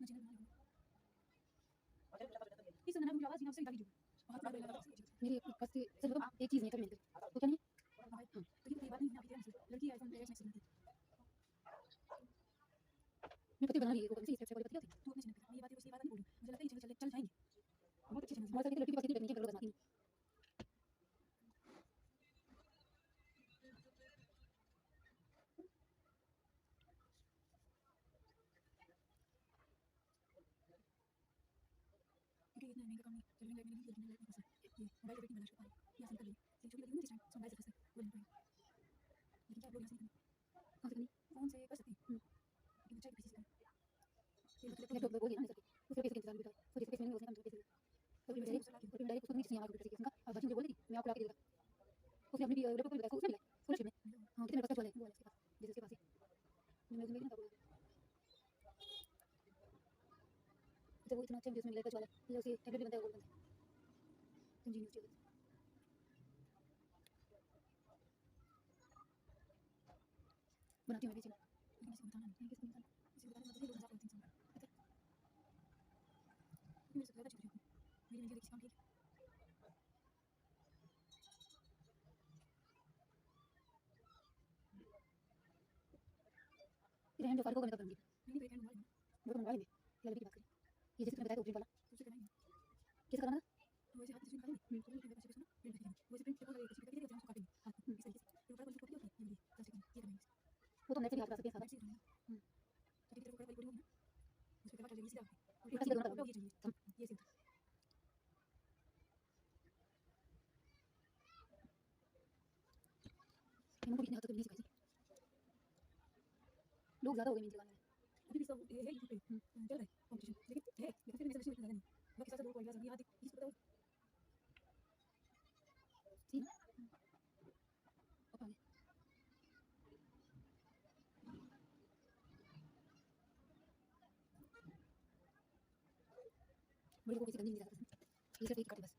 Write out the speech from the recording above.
मुझे ना इस ना मुझे आवाज नहीं आपसे वीडियो बहुत बड़ा लगा मेरे पास सिर्फ एक चीज नहीं कर मिलती तो क्या नहीं हाँ तो ये बात नहीं है आपकी लड़की आईफोन पे मैक्स बनाती मैं पति बना रही है वो कौन सी इससे बड़ी पति होती तू अपने चैनल पे ये बात उसकी बात नहीं बोलूं मुझे लगता है चल चल जाएंगे बहुत अच्छी चैनल हमारे साथ लड़की की बात नहीं करनी है क्योंकि इतना महंगा काम नहीं चल मैंने वीडियो बनाने लगा बस ये मोबाइल रेटिंग बना सकता है या सिंपल है से छोटी लगी मुझे टाइम सो मोबाइल से कर सकते बोलने लेकिन क्या लोग ऐसे नहीं कौन से नहीं फोन से कर सकते हैं लेकिन अच्छा किसी से ये मतलब लैपटॉप में बोलिए ना सर उसके पैसे के इंतजाम भी तो जिसके पैसे नहीं उसने काम तो पैसे कभी डायरेक्ट उसको नीचे से यहाँ किसी का अब बच्चे मुझे बोल रही मैं आपको लाके देगा उसने अपनी लैपटॉप को बताया उसने मिला स्कॉलरशिप में हां कितने पैसा चले वो वाले के पास जिसके पास है मैं ना बोल तो वो इतना अच्छा जिसमें लैपटॉप वाला ये उसे टैबलेट बनता है वो बनता है इंजीनियर बनाती हूँ मैं भी चीज़ लेकिन किसी को बताना नहीं किसी को बताना किसी को बताने से लोग मजाक करते हैं पता है मेरे से ज़्यादा छोटी हूँ मेरी नज़र किसी काम ठीक है तेरे हैंड फार को करने का बंदी नहीं मेरे हैंड मोबाइल में क्या लड़की की बात करें ये जैसे तुमने बताया ओपन वाला सबसे कराएंगे कैसे कराना था वैसे हाथ से निकालेंगे तो ये पैसे ना प्रिंट करेंगे वैसे प्रिंट पेपर लगेगा किसी का उसको काटेंगे हाथ इस तरीके से ये ऊपर वाली कॉपी होती है ये प्लास्टिक की ये करेंगे वो तो नेट से भी आप कर सकते हैं सारा चीज तो ठीक है ऊपर वाली पूरी होगी ना उसके बाद चलेगी सीधा और ये दोनों ये चाहिए ये सीधा इनको भी इतने हाथों तक नहीं सिखाई लोग ज्यादा हो गए मेरी दुकान में अभी भी सब है यूट्यूब पे चल रहा है कंपटीशन लेकिन है लेकिन फिर मेरे से लगा नहीं बाकी सारा लोग कोई नहीं आती इसको बताओ सी ना पापा ने बड़ी को किसी गंदी नहीं ज्यादा पसंद ये सिर्फ एक काटे बस